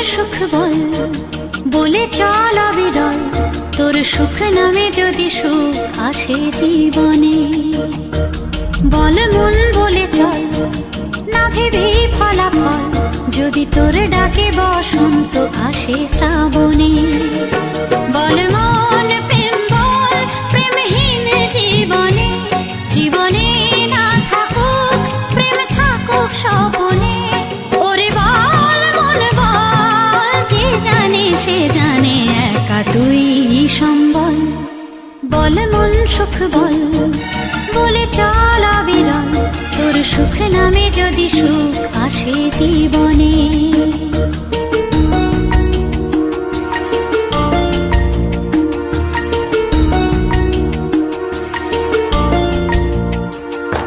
সুখ বল, বলে চল অবিরল, তোর সুখ নামে যদি সুখ আসে জীবনে। বল মন বলে চল, না ভেবে ফলাফল, যদি তোর ডাকে বসন্ত আসে শ্রাবণে। বল মন প্রেম বল, প্রেমহীন জীবনে, জীবনে না থাকুক প্রেম, থাকুক স্বপনে। ওরে বল মন বল, যে জানে সে জানে, একা তুই সম্বল। বল মন সুখ বল, বলে চল অবিরল, তোর সুখ নামে যদি সুখ আসে জীবনে।